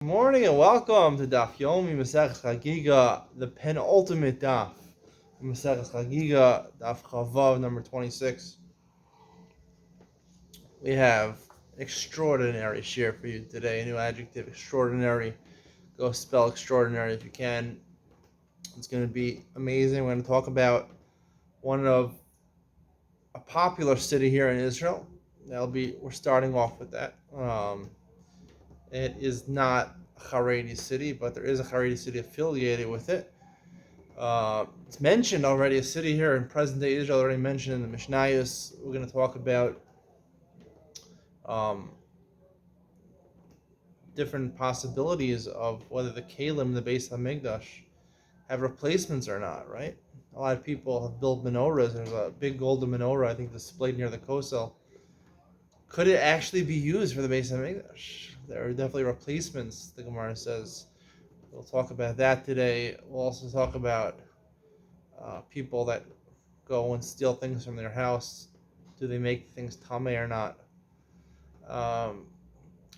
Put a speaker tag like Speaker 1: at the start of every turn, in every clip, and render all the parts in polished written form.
Speaker 1: Good morning and welcome to Daf Yomi Masech Chagigah, the penultimate Daf. Masech Chagigah, Daf Chavav, number 26. We have extraordinary share for you today. A new adjective, extraordinary. Go spell extraordinary if you can. It's going to be amazing. We're going to talk about one of a popular city here in Israel. We're starting off with that. It is not a Haredi city, but there is a Haredi city affiliated with it. It's mentioned already, a city here in present-day Israel, already mentioned in the Mishnayos. We're going to talk about different possibilities of whether the Kalim, the base of Hamikdash, have replacements or not, right? A lot of people have built menorahs. There's a big golden menorah, I think, displayed near the Kosel. Could it actually be used for the base of Hamikdash? There are definitely replacements, the Gemara says. We'll talk about that today. We'll also talk about people that go and steal things from their house. Do they make things tameh or not? I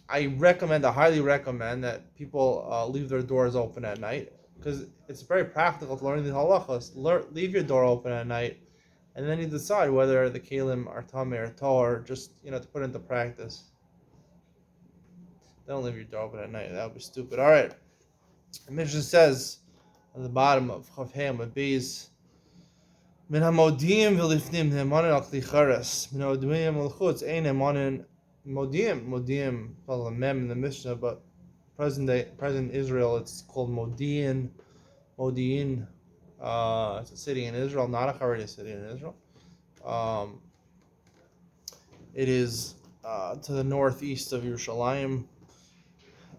Speaker 1: highly recommend that people leave their doors open at night because it's very practical to learn the halachos. Leave your door open at night, and then you decide whether the kalim are tameh or tor, just to put into practice. Don't leave your door open at night. That would be stupid. All right. The Mishnah says at the bottom of Chavhem with bees. Min hamodim v'lifnim nemanin al kli charas. Min hamodim v'lchutz ein nemanin modim. Well, a mem in the Mishnah, but present Israel, it's called Modi'in. It's a city in Israel, not a Haredi city in Israel. It is to the northeast of Yerushalayim.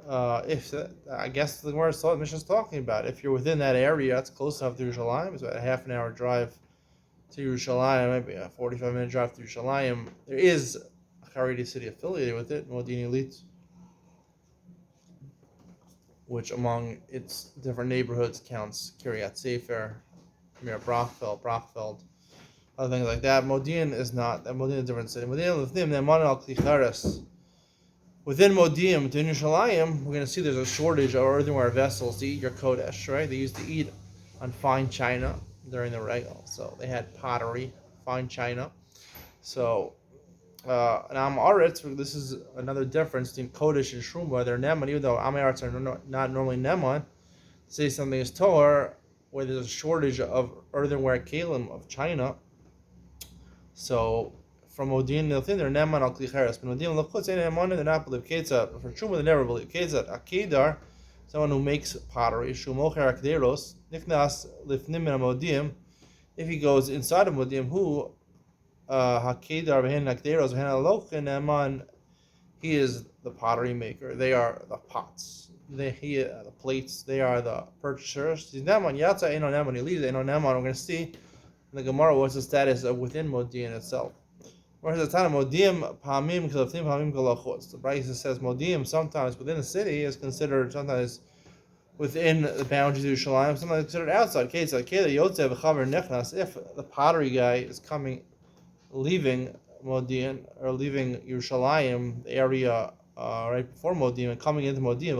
Speaker 1: I guess the Mishnah is talking about, if you're within that area, it's close enough to Yerushalayim. It's about a half an hour drive to Yerushalayim, maybe a 45-minute drive to Yerushalayim. There is a Haredi city affiliated with it, Modin Elit, which among its different neighborhoods counts Kiryat Sefer, Mir Brachfeld, other things like that. Modin is not. Modin is a different city. Modin Lefnim Ne'eman al Kli Charas. Within Modi'im, within Yerushalayim, we're going to see there's a shortage of earthenware vessels to eat your kodesh, right? They used to eat on fine china during the regal, so they had pottery, fine china. So, Am Aretz, this is another difference between kodesh and shruma. They're neman, even though Am Aretz are not normally neman. Say something is tor, where there's a shortage of earthenware kalim of china. So, from Modin Nilthin, they're neman al klicheres. But Modin Lachutz, they're not believe ketzat. For Shuma, they never believe ketzat. Akedar, someone who makes pottery, Shumocher Akderos, Nichnas Lifnim min Modim, if he goes inside of Modim, who Hakedar Behen Akderos Behen Alochin Neman, he is the pottery maker. They are the pots. The plates. They are the purchasers. He's Neman Yatza Eno Neman. He leaves Eno Neman. We're going to see in the Gemara what's the status of within Modin itself. Whereas the time Modim Pamim Kalafnim Pamim Kalachutz. The Brisa says Modim sometimes within a city is considered sometimes within the boundaries of Yerushalayim, sometimes considered outside. If the pottery guy is leaving Modin or leaving Yerushalayim, the area right before Modim, and coming into Modim,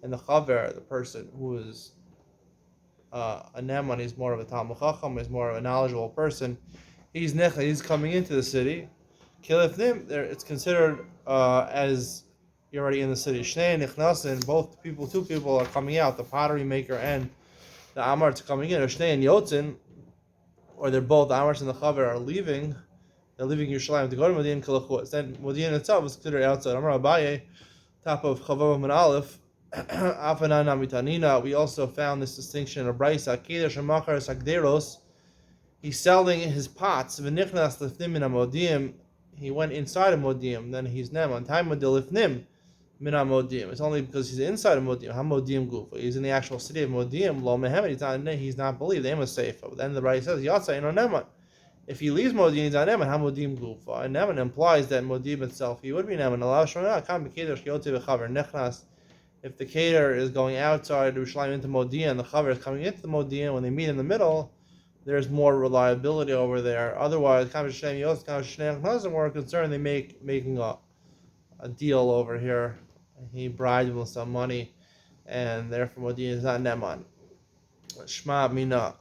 Speaker 1: and the chaver, the person who is a neman, is more of a Talmud Chacham, is more of a knowledgeable person. He's coming into the city. Kilifnim, it's considered as you're already in the city. Shnei Nichnasin, two people are coming out, the pottery maker and the Amarts are coming in. Or Shnei and Yotzin, or they're both, the Amarts and the Chaver are leaving. They're leaving Yerushalayim to go to Modi'in Kalachutz. Then Modi'in itself is considered outside. Amar Abaye, top of Chavav and Aleph. Afanan Amitanina. We also found this distinction in a Brisa. Akeder Shemachar Sagderos. He's selling his pots. V'nichnas lifnim min Modim. He went inside of Modim. Then he's neman. Time modil lifnim min Modim. It's only because he's inside of Modim. Hamodim gufa. He's in the actual city of Modim. Lo mehemed. He's not believed. They must say. But then the Brayta says Yatsa ino neman. If he leaves Modim, he's not neman. Hamodim gufa. And neman implies that Modim itself he would be neman. Alav shona kam b'keder shkiyotei v'chaver nichnas. If the cater is going outside Yerushalayim into Modim, the chaver is coming into the Modim, when they meet in the middle, there's more reliability over there. Otherwise, we're concerned they making a deal over here and he bribed him with some money, and therefore Modi'in is not Neman. Shma Mina.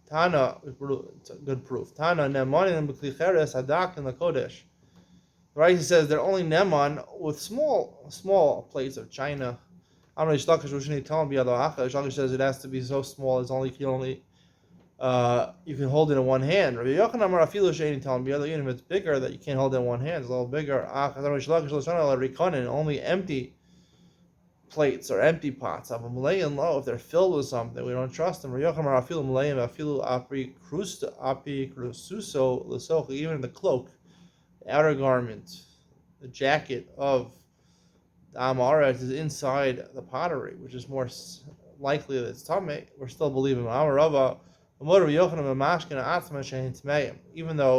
Speaker 1: Tana, it's a good proof. Tana Nemanim b'klicheres hadak in the Kodesh. Right, he says they're only Neman with small plates of china. Amr Shlakish Roshni Talm Biyado Acha. Shlakish says it has to be so small it's only you can hold it in one hand. Rabbi Yochanan Amar Afilu Sheini Talm Biyado. Even if it's bigger, that you can't hold it in one hand, it's a little bigger. Only empty plates or empty pots. If they're filled with something, we don't trust them. Even the cloak, the outer garment, the jacket of the Amaret is inside the pottery, which is more likely that it's Tameh. We're still believing Amarava. Even though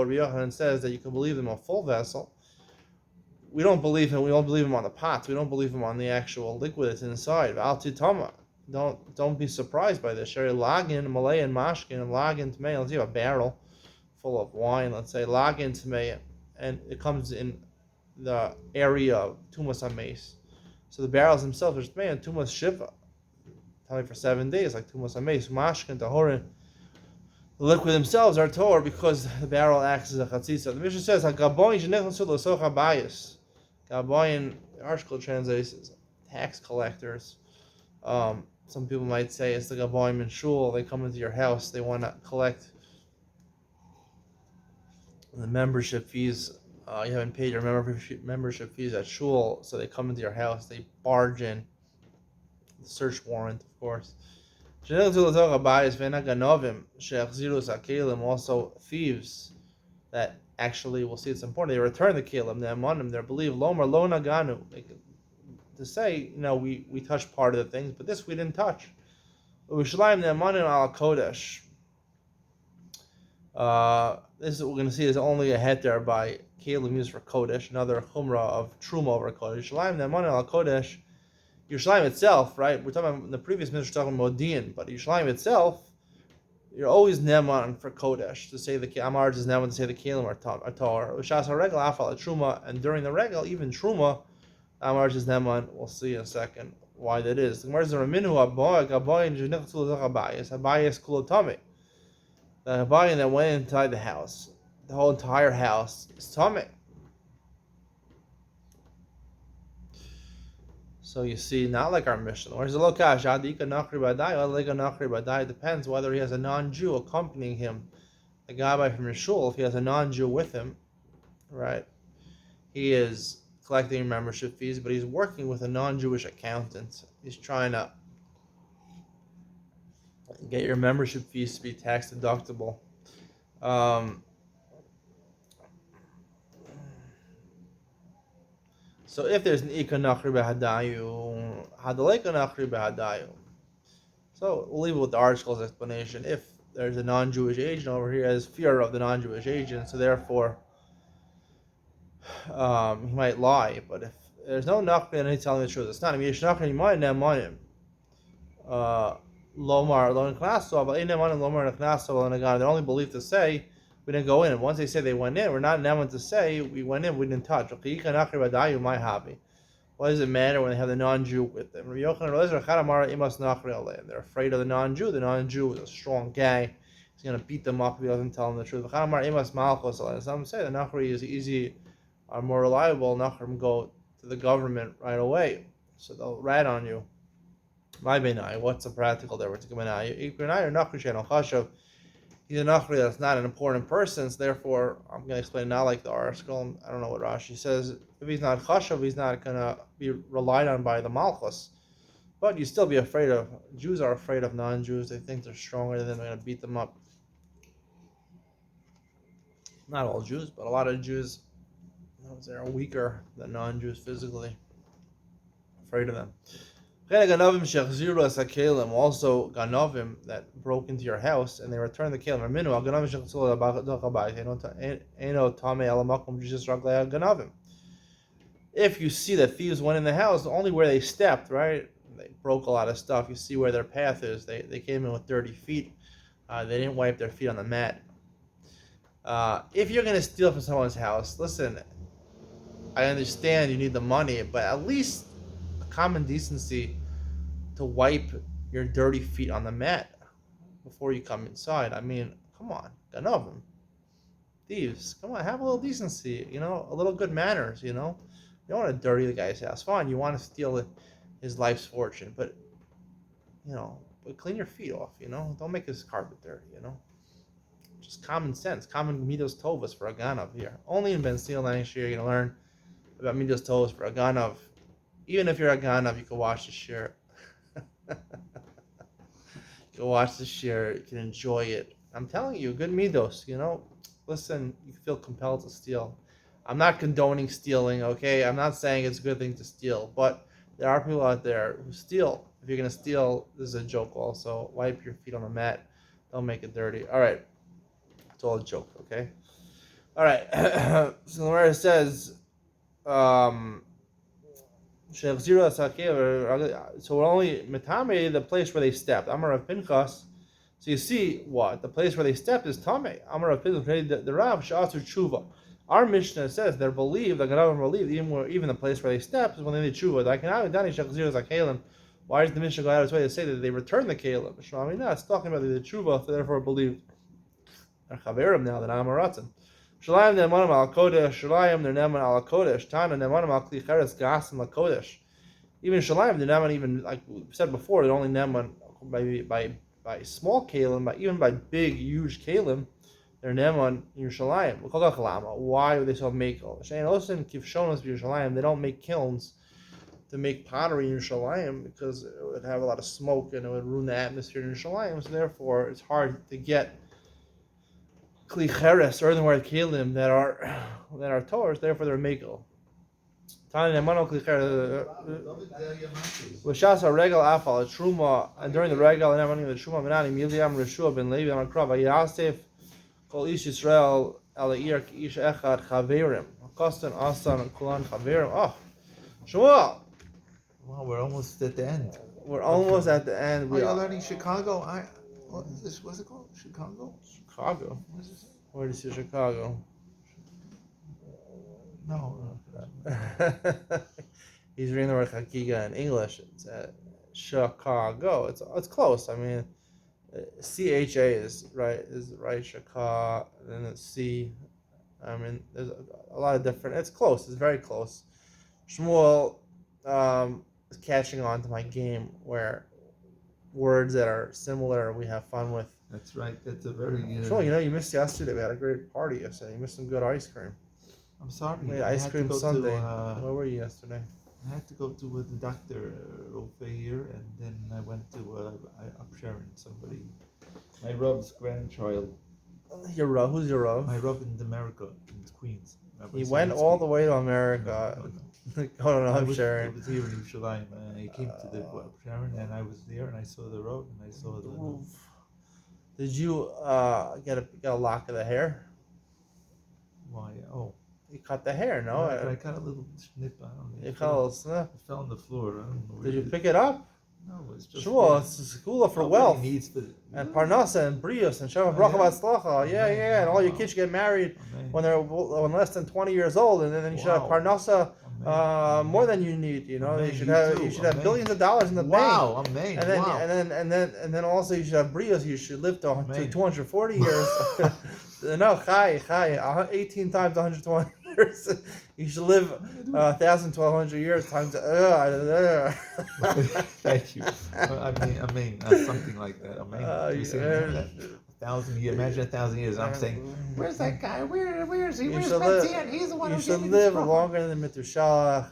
Speaker 1: Rabbi Yochanan says that you can believe them a full vessel, we don't believe him. We don't believe him on the pots. We don't believe him on the actual liquid that's inside. Don't be surprised by this. Sherry lagin, Malay and mashkin, and lagin tmei. Let's say a barrel full of wine. Let's say lagin tmei, and it comes in the area of tumas ames. So the barrels themselves are tmei and tumas shiva. Tell me for 7 days, like tumas ames, mashkin, tahorin. The liquid themselves are tor because the barrel acts as a chatzitza. The Mishnah says, "Hagaboyin shenechnasu l'soch habayis." Gaboyin, the article translates as tax collectors. Some people might say it's the Gaboyin in shul. They come into your house. They want to collect the membership fees. You haven't paid your membership fees at shul, so they come into your house. They barge in. The search warrant, of course. Also thieves that actually, we'll see it's important, they return the kelim, they're amanim, they're believed, lomar lo naganu, to say, we touched part of the things, but this we didn't touch. U'shalaim the amanim al kodesh. This is what we're going to see is only a heter by kelim used for kodesh, another chumrah of truma over kodesh. Yushalayim the amanim al kodesh. Yerushalayim itself, right? We're talking about in the previous minute, we're talking about Modi'in, but Yerushalayim itself, you're always neman for kodesh to say the Amar is neman to say the kelim are tar. Ushas haregel afal truma, and during the regel, even truma, Amar is neman. We'll see in a second why that is. The Gemara says Raminu Abayin Jenichtul Habayis Habayis Kulotame. The Habayin that went inside the house, the whole entire house is tameh. So you see, not like our Mishnah. Where's the lokash? It depends whether he has a non-Jew accompanying him. The guy from Yeshul, if he has a non-Jew with him, right? He is collecting membership fees, but he's working with a non-Jewish accountant. He's trying to get your membership fees to be tax deductible. So if there's an Ika Nachri Behadayu, Hadaleka Nachri Behadayu. So we'll leave it with the article's explanation. If there's a non-Jewish agent over here, has fear of the non-Jewish agent, so therefore he might lie. But if there's no Nachri and he's telling the truth, it's not him. Yesh Nachri Yimayim Nemanim. Lomar Lo Neknaso, but Nemanim Lomar Neknaso Lo Negan. They're only believed to say we didn't go in. And once they say they went in, we're not neman to say we went in, we didn't touch. What does it matter when they have the non-Jew with them? They're afraid of the non-Jew. The non-Jew is a strong guy. He's going to beat them up if he doesn't tell them the truth. Some say the Nachri is easy, are more reliable. Nachrim go to the government right away. So they'll rat on you. What's the practical difference? He's a Nachri that's not an important person, so therefore I'm going to explain now like the article. I don't know what Rashi says. If he's not Chashav, he's not going to be relied on by the Malchus. But you still be afraid of, Jews are afraid of non-Jews. They think they're stronger than them, they're going to beat them up. Not all Jews, but a lot of Jews, they're weaker than non-Jews physically. Afraid of them. Also Ganovim that broke into your house and they returned the kelim. If you see that thieves went in the house, only where they stepped, right? They broke a lot of stuff. You see where their path is. They came in with dirty feet. They didn't wipe their feet on the mat. If you're going to steal from someone's house, listen, I understand you need the money, but at least common decency to wipe your dirty feet on the mat before you come inside. I mean, come on, ganovim, thieves, come on, have a little decency, a little good manners, You don't want to dirty the guy's house. Fine, you want to steal his life's fortune, but but clean your feet off, Don't make his carpet dirty, Just common sense, common midos tovas for a ganav here. Only in Ben Seal next year you're gonna learn about midos tovas for a ganav. Even if you're a ganav, you can watch the shir. You can watch the shir. You can enjoy it. I'm telling you, good midos. Listen, you feel compelled to steal. I'm not condoning stealing. Okay, I'm not saying it's a good thing to steal, but there are people out there who steal. If you're gonna steal, this is a joke. Also, wipe your feet on the mat. Don't make it dirty. All right. It's all a joke, okay? All right. So where it says, so we're only metame the place where they stepped. Amar of Pinchas. So you see what the place where they stepped is tame. Amar of Pinchas the Rav Sha'asu Tshuva. Our Mishnah says they're believed. The Ganav believed even the place where they stepped is when they did Tshuva. Why does the Mishnah go out of its way to say that they returned the kalim? No, it's talking about the Tshuva, so therefore believed. Chaverim now that I'm a ratzin. Shalayim nemanim al kodesh. Shalayim they're neman al kodesh. Tana nemanim al kli cheres gasim al kodesh. Even shalayim they're neman, even like we said before, they're only neman by small kalim, but even by big huge kalim, they're neman Yerushalayim. Why would they so make? Shein osin kivshonos Yerushalayim. They don't make kilns to make pottery in Yerushalayim because it would have a lot of smoke and it would ruin the atmosphere in Yerushalayim. So therefore, it's hard to get kli cheres, earthenware kelim that are Torahs, therefore they're mekel. Tanya nemano kli cheres. L'shas haregal afal truma, and during the regal and everything the truma benani Miriam Reshua ben Levi Amarkrav Yasef kol ish Yisrael alair ish echad chaverim kostan asan kulan chaverim. Oh, Shmuel.
Speaker 2: Wow, we're almost at the end.
Speaker 1: We're almost at the end.
Speaker 2: We are learning Chicago. What's it called? Chicago?
Speaker 1: Chicago?
Speaker 2: What is this?
Speaker 1: Where do you see Chicago?
Speaker 2: No.
Speaker 1: He's reading the word Chagigah in English. It's Chicago. It's close. I mean, CHA is right, Chicago, and then it's C. I mean, there's a lot of different. It's close. It's very close. Shmuel is catching on to my game where words that are similar we have fun with.
Speaker 2: That's right. That's a very.
Speaker 1: Shmuel, you missed yesterday. We had a great party yesterday. You missed some good ice cream.
Speaker 2: I'm sorry.
Speaker 1: We had ice cream Sunday. Where were you yesterday?
Speaker 2: I had to go to the doctor over here, and then I went to Upsharon. Somebody, my Rav's grandchild.
Speaker 1: Your Rav? Who's your Rav?
Speaker 2: My Rav in America, in Queens.
Speaker 1: He went all the way to America.
Speaker 2: No.
Speaker 1: Going to
Speaker 2: I
Speaker 1: Upsharon.
Speaker 2: was here in Yerushalayim. I came to the Upsharon, and I was there, and I saw the road, and I saw the roof.
Speaker 1: Did you get a lock of the hair?
Speaker 2: Why? Oh.
Speaker 1: You cut the hair, no?
Speaker 2: I cut a little snip. I don't know.
Speaker 1: You cut a little snip?
Speaker 2: It fell on the floor. I don't know.
Speaker 1: Did you pick it up?
Speaker 2: No, it's just.
Speaker 1: Sure, it's a school for wealth.
Speaker 2: Needs
Speaker 1: and Parnassa and Brios and Shem Bracha Batzlacha. Yeah. And all your kids get married when they're less than 20 years old, and then you should have Parnassa more than you need. You should have billions of dollars in the bank.
Speaker 2: Wow, amen.
Speaker 1: And then also you should have Brios. You should live to 240 years. No, chai, 18 times 120 years. You should live 1,000, 1,200 years times.
Speaker 2: Thank you. Amen. Something like that. Amen. 1,000 years. Imagine 1,000 years. I'm saying, where's that guy? Where is he? Where's Benzian? He's the one who
Speaker 1: should live longer than Methuselah.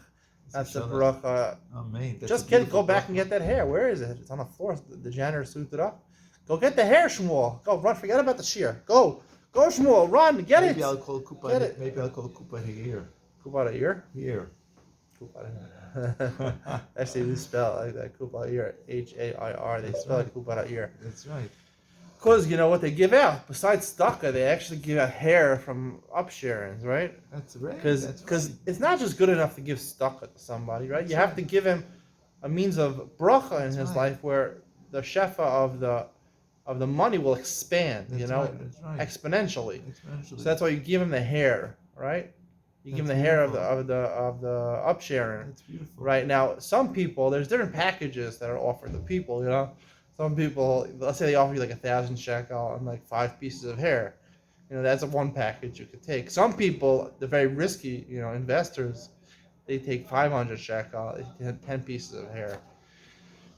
Speaker 1: That's the bracha.
Speaker 2: Amen.
Speaker 1: Just kidding. Go back and get that hair. Where is it? It's on the floor. The janitor suited it up. Go get the hair, Shmuel. Go run. Forget about the shear. Go, Shmuel. Run. Get it.
Speaker 2: Maybe I'll call Kupa here.
Speaker 1: Kupa here.
Speaker 2: Here.
Speaker 1: Kupa. Actually, we spell it like that. Kupa here. Hair. They spell it Kupa here.
Speaker 2: That's right.
Speaker 1: Because you know what they give out besides staka, they actually give out hair from upsharings, right?
Speaker 2: That's right.
Speaker 1: Because it's not just good enough to give staka to somebody, right? You have to give him a means of bracha in his life where the shefa of the money will expand, exponentially. So that's why you give him the hair, right? You give them the hair of the upsharing.
Speaker 2: That's beautiful.
Speaker 1: Right now, some people, there's different packages that are offered to people. Some people, let's say they offer you like 1,000 shekel and like 5 pieces of hair. That's one package you could take. Some people, the very risky, investors, they take 500 shekel, 10 pieces of hair.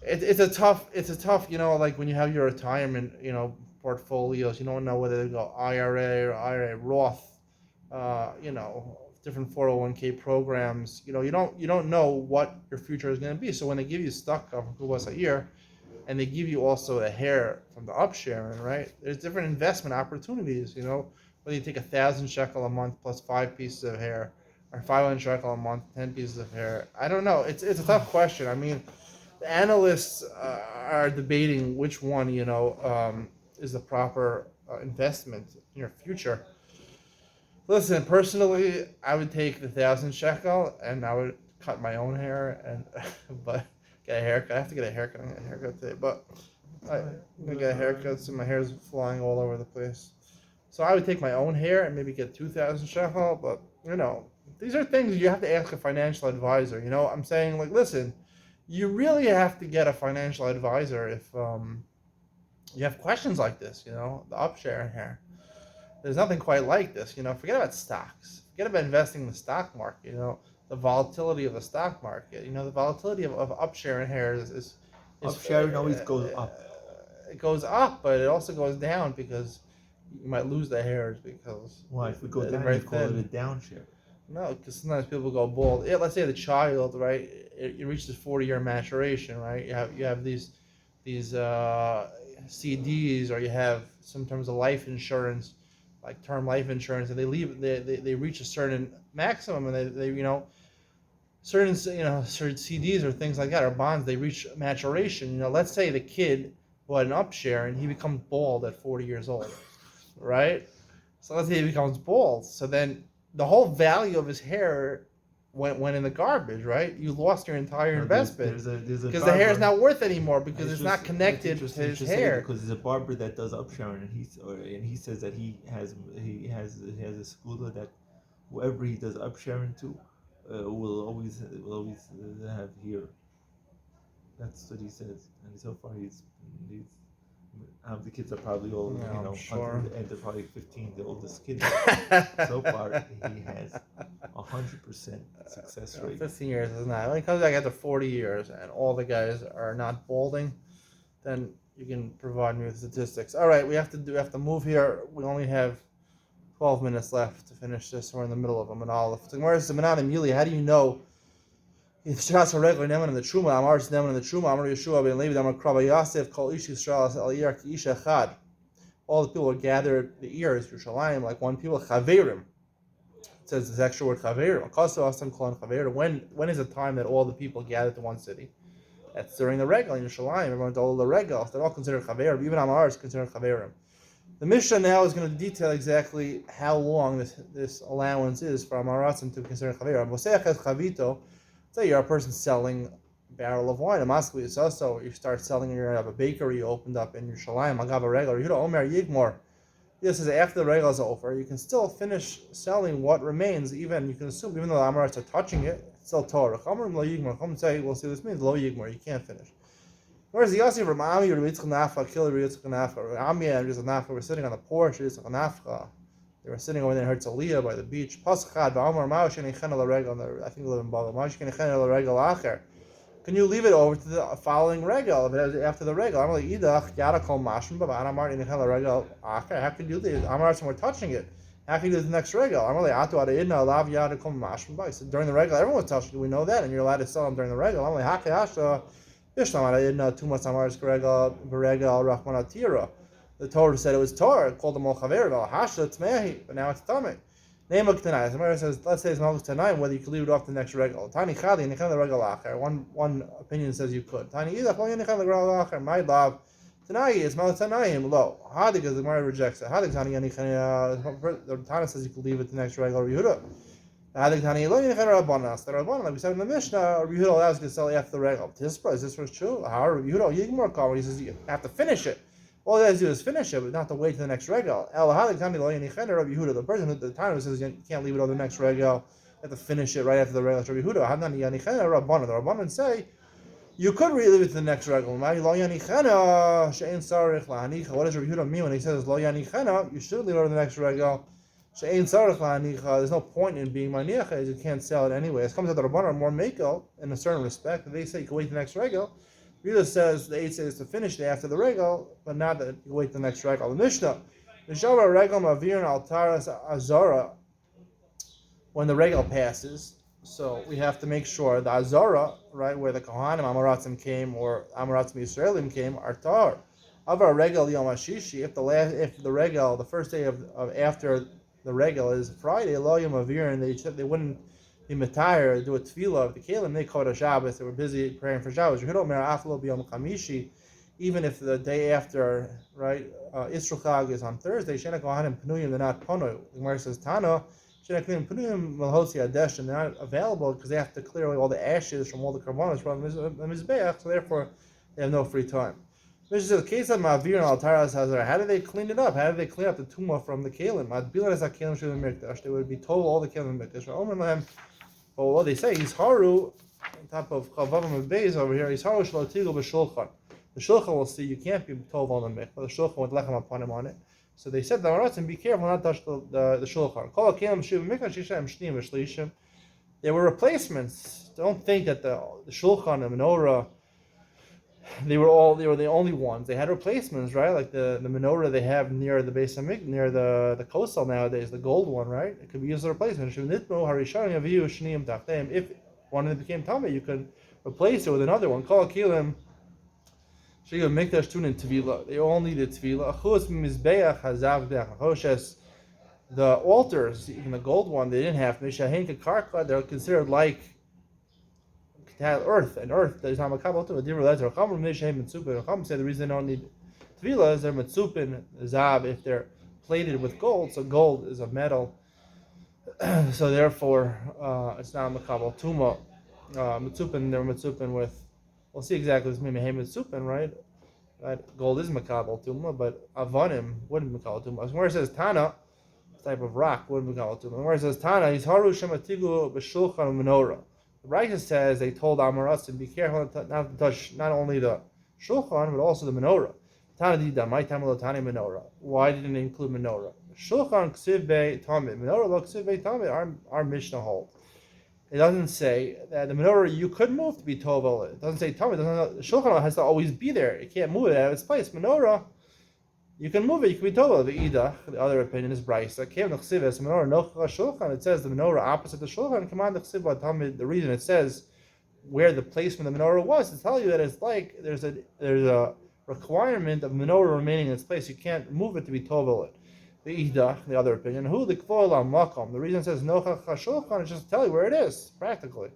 Speaker 1: It's a tough, like when you have your retirement, portfolios, you don't know whether to go IRA or IRA Roth, different 401k programs. You don't know what your future is going to be. So when they give you stock from Kubas a year, and they give you also the hair from the upsharing, right? There's different investment opportunities, whether you take 1,000 shekel a month plus 5 pieces of hair, or 500 shekel a month, 10 pieces of hair. I don't know. It's a tough question. I mean, the analysts are debating which one, is the proper investment in your future. Listen, personally, I would take the 1,000 shekel and I would cut my own hair but get a haircut. I have to get a haircut. I'm gonna get a haircut today, but I'm gonna get a haircut so my hair's flying all over the place. So I would take my own hair and maybe get 2,000 shekel. But these are things you have to ask a financial advisor. I'm saying, like, listen, you really have to get a financial advisor if you have questions like this. The upsharing hair. There's nothing quite like this. Forget about stocks. Forget about investing in the stock market. The volatility of the stock market. The volatility of upsharing hair is
Speaker 2: upsharing always goes up.
Speaker 1: It goes up, but it also goes down because you might lose the hairs because
Speaker 2: why? If we go down, you call it a downshare.
Speaker 1: No, because sometimes people go bald. Yeah, let's say the child, right? It reaches 40-year maturation, right? You have these CDs, or you have sometimes a life insurance, like term life insurance, and they reach a certain maximum, and they certain CDs or things like that, or bonds, they reach maturation. Let's say the kid who had an upshare and he becomes bald at 40 years old, right? So let's say he becomes bald. So then the whole value of his hair went in the garbage, right? You lost your entire investment because the hair is not worth anymore because it's not connected to his hair.
Speaker 2: Because there's a barber that does upsharing, and he says that he has a school that whoever he does upsharing to will always have hair. That's what he says, and so far he's the kids are probably all
Speaker 1: sure.
Speaker 2: and they're probably 15. The oldest kid so far he has 100% success rate.
Speaker 1: 15 years is not. When it comes back after 40 years and all the guys are not balding, then you can provide me with statistics. All right, we have to move here. We only have 12 minutes left to finish this. We're in the middle of them and all. How do you know? If Shas a regular neman in the Truma, Amar is neman in the Truma, Amar Yeshua ben Levi, Amar Krava Yosef, Kol Ish Yisrael Al Yer Ki Isha Chad. All the people were gathered the ears, Yerushalayim, like one people. Chaverim. It says this extra word Chaverim. Akasu Asam Kol Chaverim. When is the time that all the people gather to one city? That's during the regal in Yerushalayim. Everyone's all the regals. They're all considered Chaverim. Even Amar is considered Chaverim. The Mishnah now is going to detail exactly how long this allowance is for Amaratzim to consider Chaverim. Voseach es Chavito. Say you're a person selling a barrel of wine. In Moscow, it's also you start selling. You have a bakery you opened up in Yerushalayim. Agav a regal. You don't Omer Yigmor. This is after the regal is over. You can still finish selling what remains. Even you can assume, even though the Amorites are touching it, it's still Torah. Omer lo Yigmor. Come say, we'll see. This means lo Yigmor. You can't finish. Whereas the Yossi from Ami or Yitzchak Nafcha, Killer Yitzchak Nafcha, Ami and Yitzchak Nafcha were sitting on the porch. Yitzchak Nafcha. They were sitting over there in Herzliya by the beach. Pasachad, Ba'amar Ma'osh and Echena L'Regal. I think they live in Bava. Ma'osh and Echena L'Regal Acher. Can you leave it over to the following regal after the regal? I'm like, Idach, Yada Kol Mashim, Baba, Amar and Echena L'Regal Acher. How can you leave it? Amar, we're touching it. How can you do the next regal? I'm like, Atu Ada Idna, Lav Yada Kol Mashim. He said, during the regal, everyone was touching it. We know that, and you're allowed to sell them during the regal. I'm like, Haki Hasha, Bishlam Ada Idna, Tumas Amar's Regal, Beregal, Rahman Atira. The Torah said it was Torah, it called them all Chaver, but now it's Tamik. Name of Tanai. Somebody says, let's say it's Malchus Tanai, whether you could leave it off the next regal. Tani Chali, and the regal acher. One opinion says you could. Tani Idach, lo yenichad the regal acher. My love. Tanai is Malchus Tanaim, lo. Hadig is the Gemara rejects it. Hadig Tani Yenichad, the Tana says you could leave it the next regal Yehuda. Hadig Tani, lo yenichad Rabbanas. The Rabbanan, like we said in the Mishnah, Yehuda allows you to sell after the regal. This was true. However, Yehuda Yigmor called, he says you have to finish it. All they have to do is finish it, but not to wait to the next regal. The person at the time who says you can't leave it on the next regal, you have to finish it right after the regal. The Rabbanan say you could leave it to the next regal. What does Rabbi Yehuda mean when he says lo yanichena? You should leave it on the next regal. There's no point in being maniach as you can't sell it anyway. It comes out the Rabbanan more makel in a certain respect. They say you can wait the next regal. Rita says the eight says to finish it after the regal, but not that you wait the next regal. The Mishnah, the Shavah regal mavir altaras azara when the regal passes. So we have to make sure the azara, right, where the Kohanim Amaratzim came or Amaratzim Yisraelim came, are tar. Of our regal yom hashishi, if the regal, the first day of after the regal is Friday, lo yom avir, and they wouldn't be matayr, do a tefillah of the kelim, they called a Shabbos, they were busy praying for Shabbos. Even if the day after, right, Isru Chag is on Thursday, Shena Kohanim Pnuyim, they're not Pono. The Gemara says, Tana, Shena Kohanim Pnuyim Malhosi Adesh, and they're not available because they have to clear away all the ashes from all the karbonos from the Mizbeach, so therefore they have no free time. This is the case of Ma'avir and Altaras Hazar. How do they clean it up? How do they clean up the tumah from the kelim? They would be told all the kelim mikdash. Well, what they say, he's haru on top of Chavavam and Beis over here. He's haru shlotigu b'shulchan. The shulchan will see you can't be told on the mikdash. The shulchan with lechem upon him on it. So they said the Amaratzim, be careful not to touch the shulchan. Kol kelim shiv mikdash yishem shneim v'shlishim. There were replacements. Don't think that the shulchan, the menorah, they were the only ones. They had replacements, right? Like the menorah they have near the base of near the kosel nowadays, the gold one, right? It could be used as a replacement. If one of them became tummy, you could replace it with another one. Call kilim. They all needed tefillah. The altars, even the gold one, they didn't have. They're considered like earth, and earth that is not makabel to a different letter. Chacham say the reason they don't need tefillah is they're mitzupin zav if they're plated with gold. So gold is a metal, so therefore it's not makabel tuma. Mitzupin, they're mitzupin with. We'll see exactly what's meaning. Mitzupin, right? Right. Gold is makabel tuma, but avonim wouldn't makabel tuma. Where it says Tana, type of rock wouldn't makabel tuma. Where it says Tana, he's haru shematigu b'shulchan menorah. The Rashi says they told Amaratzim, be careful not to touch not only the shulchan but also the menorah. Why didn't they include menorah? Shulchan ksiv bei tamid, menorah lo ksiv bei tamid. Our Mishnah holds. It doesn't say that the menorah you could move to be tovel. It doesn't say tamid. The shulchan has to always be there. It can't move it out of its place. Menorah, you can move it. You can be tovel. The other opinion is brayso. It says the menorah opposite the shulchan. The reason it says where the placement of the menorah was to tell you that it's like there's a requirement of menorah remaining in its place. You can't move it to be tovel. The other opinion. The reason it says nochach shulchan is just to tell you where it is practically.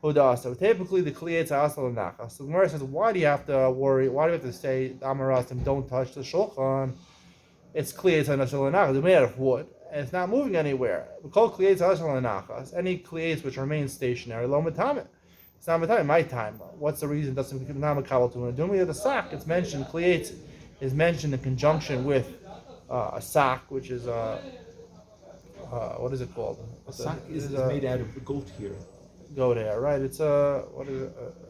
Speaker 1: So typically the kliyetz asal nachas. So the Gemara says, why do you have to worry? Why do you have to say Amaratim don't touch the shulchan? It's kliyetz asal nachas. It's made out of wood and it's not moving anywhere. We call kliyetz asal nachas. Any kliyetz which remains stationary, lo metamet. It's not metamet. My time. What's the reason? It doesn't become not makabel to it. Doing the sack, it's mentioned. Kliyetz is mentioned in conjunction with a sack, which is what is it called?
Speaker 2: A sack is made out of goat hair.
Speaker 1: Go there, right? It's a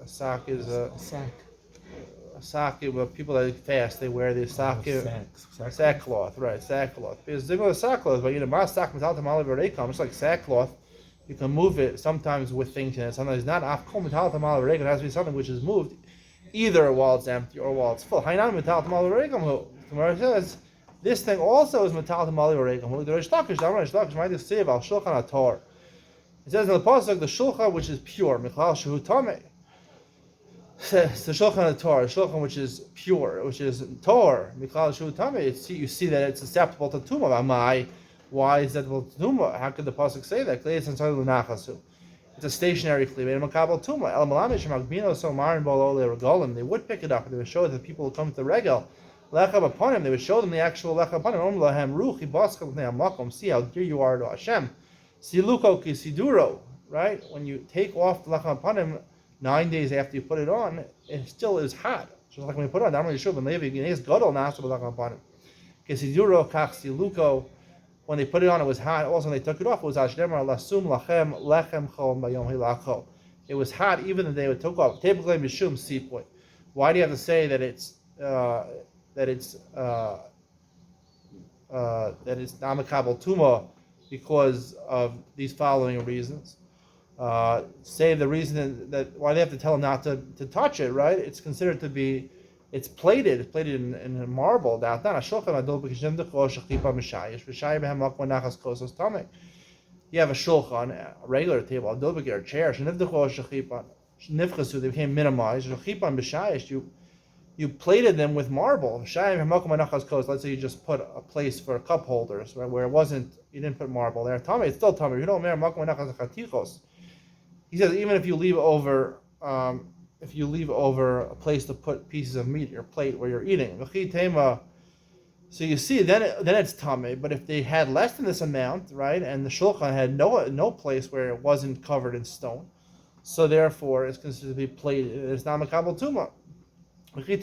Speaker 1: sack is a
Speaker 2: sack.
Speaker 1: A sack. People that fast, they wear the sackcloth, right? Sackcloth. Because they go sackcloth, but my sack metal tamale v'reikam. It's like sackcloth. You can move it sometimes with things in it. Sometimes not. Afkol metal tamale v'reikam. It has to be something which is moved, either while it's empty or while it's full. Hainan metal tamale v'reikam. Tomorrow says this thing also is metal tamale v'reikam. The Reish Lakish might say about shulchan ator. It says in the pasuk the shulchan which is pure, Michal Shehu Tameh. It's the shulchan Torah, shulchan which is pure, which is Torah, Michal Shehu Tameh. You see that it's susceptible to tumah. Amai, why is that susceptible to tumah? How could the pasuk say that? It's a stationary kli. They would pick it up. They would show it to the people who come to the regal. Lechem upon him. They would show them the actual lechem upon him. See how dear you are to Hashem. Siluko kisiduro, right? When you take off the lechem upon him 9 days after you put it on, it still is hot. Just like when we put it on Damar Yeshua and Levi, Gneis Gadol Nasa B'Lacham upon him. Kesiduro Kach Siluko. When they put it on, it was hot. Also, when they took it off, it was Ashdemar Lasum Lachem Lechem Chol Bayom Hilachol. It was hot even the day it took off. Typically, Mishum Sipoy. Why do you have to say that it's Namakabel Tuma? Because of these following reasons. Say the reason that why they have to tell them not to touch it, right? It's considered to be, it's plated in marble. You have a shulchan, a regular table, a chair. They became minimized. You plated them with marble. Let's say you just put a place for cup holders, right, where it wasn't, you didn't put marble there. Tame, it's still tame. You don't He says even if you leave over a place to put pieces of meat, your plate where you're eating. So you see, then it's tame. But if they had less than this amount, right, and the shulchan had no place where it wasn't covered in stone, so therefore it's considered to be plated. It's not makabel tuma. Maybe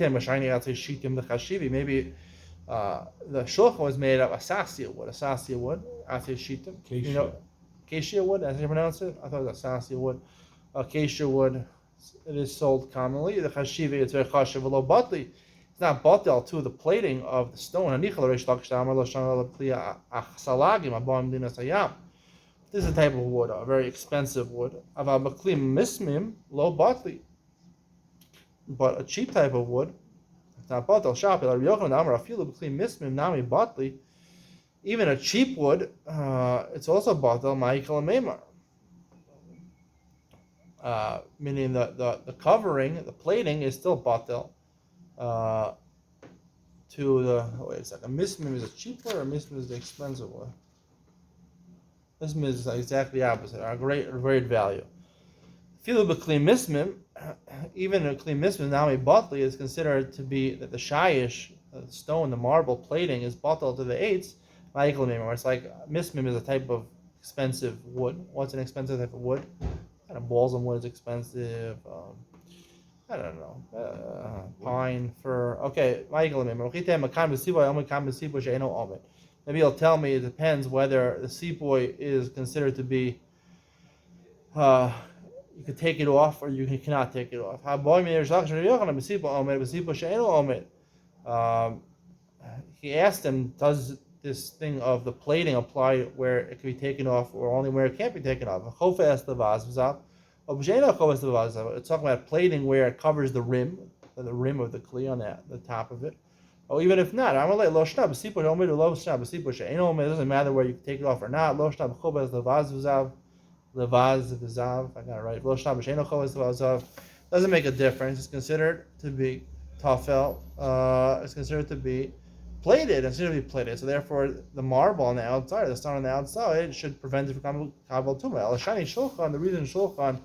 Speaker 1: the shulchan was made of asasia wood, shitim. You know, acacia wood, as you pronounce it. I thought it was asasia wood. Acacia wood, it is sold commonly. The chashivi, it's very chashiv, below batli. It's not batel to the plating of the stone. This is a type of wood, a very expensive wood. Low batli. But a cheap type of wood, it's not batel shop. Even a cheap wood, it's also batel ma'ikal meimar. Meaning the covering, the plating is still batel. To the wait a second, mismim is a cheap wood or mismim is the expensive wood? Mismim is exactly the opposite, a great value. Filu b'kli mismim, even a kli mismim nami batli is considered to be that the shayish, the stone, the marble plating is batel to the eights. It's like mismim is a type of expensive wood. What's an expensive type of wood? Kind of balsam wood is expensive. I don't know. Pine, fir. Okay, maybe you'll tell me it depends whether the sepoy is considered to be. You can take it off or you cannot take it off. He asked him, does this thing of the plating apply where it can be taken off or only where it can't be taken off? It's talking about plating where it covers the rim of the kli on the top of it. Or even if not, it doesn't matter where you can take it off or not. Levaz v'zav, I got it right. Doesn't make a difference. It's considered to be tafel. It's considered to be plated. It's considered to be plated. So therefore, the marble on the outside, the stone on the outside, should prevent it from kabel tuma. El shani shulchan. The reason shulchan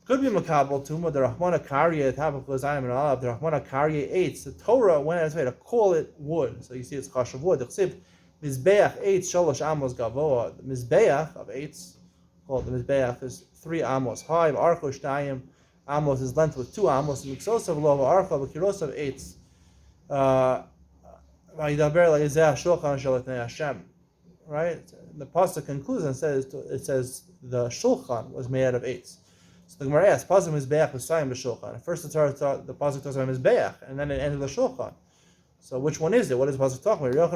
Speaker 1: could be makabel tuma. The Rahmana Karya tabach l'zayim and alav. The Rahmana Karya eitz. The Torah went out of its way to call it wood. So you see, it's chash of wood. The chsiv mizbeach eitz shalosh amos gavoa. The mizbeach of eitz, called the mizbeach, is 3 amos high. Archo shtayim amos is length with 2 amos. Miksosav lo archo v'kirosav eitz. Right? The pasuk concludes and says the shulchan was made out of eitz. So the Gemara asks, pasuk mizbeach v'sayim b'shulchan. First the Torah thought the pasuk talks about mizbeach, and then it ended the shulchan. So which one is it? What is the pasuk talking about?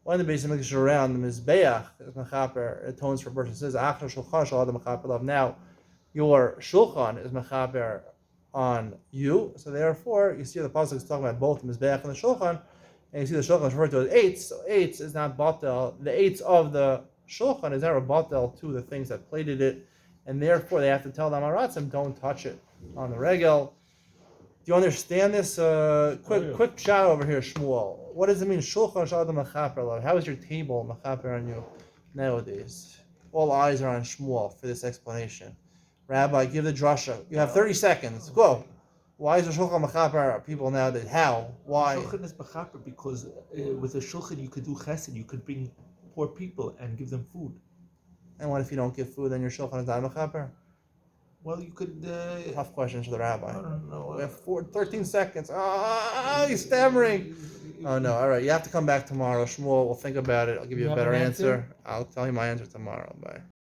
Speaker 1: When the Beis Hamikdash around, the mizbeach is mechaper, atones for a person. It says achar shulchan shal adam mechaper. Now your shulchan is mechaper on you, so therefore you see the pasuk is talking about both the mizbeach and the shulchan, and you see the shulchan is referred to as eitz. So eitz is not batel. The eitz of the shulchan is never batel to the things that plated it, and therefore they have to tell the amaratzim don't touch it on the regel. Do you understand this? Quick shot over here, Shmuel. What does it mean? Shulchan shadam mechaper. How is your table mechaper on you nowadays? All eyes are on Shmuel for this explanation. Rabbi, give the drasha. You have 30 seconds. Go. Why is the shulchan mechaper people nowadays? How? Why?
Speaker 2: Shulchan is mechaper because with a shulchan you could do chesed. You could bring poor people and give them food.
Speaker 1: And what if you don't give food? Then your shulchan is not mechaper.
Speaker 2: Well, you could.
Speaker 1: Tough question to the rabbi.
Speaker 2: I don't know.
Speaker 1: We have 13 seconds. Ah, he's stammering. Oh no! All right, you have to come back tomorrow, Shmuel. We'll think about it. I'll give you a
Speaker 2: have
Speaker 1: better
Speaker 2: an
Speaker 1: answer.
Speaker 2: answer?
Speaker 1: I'll tell you my answer tomorrow. Bye.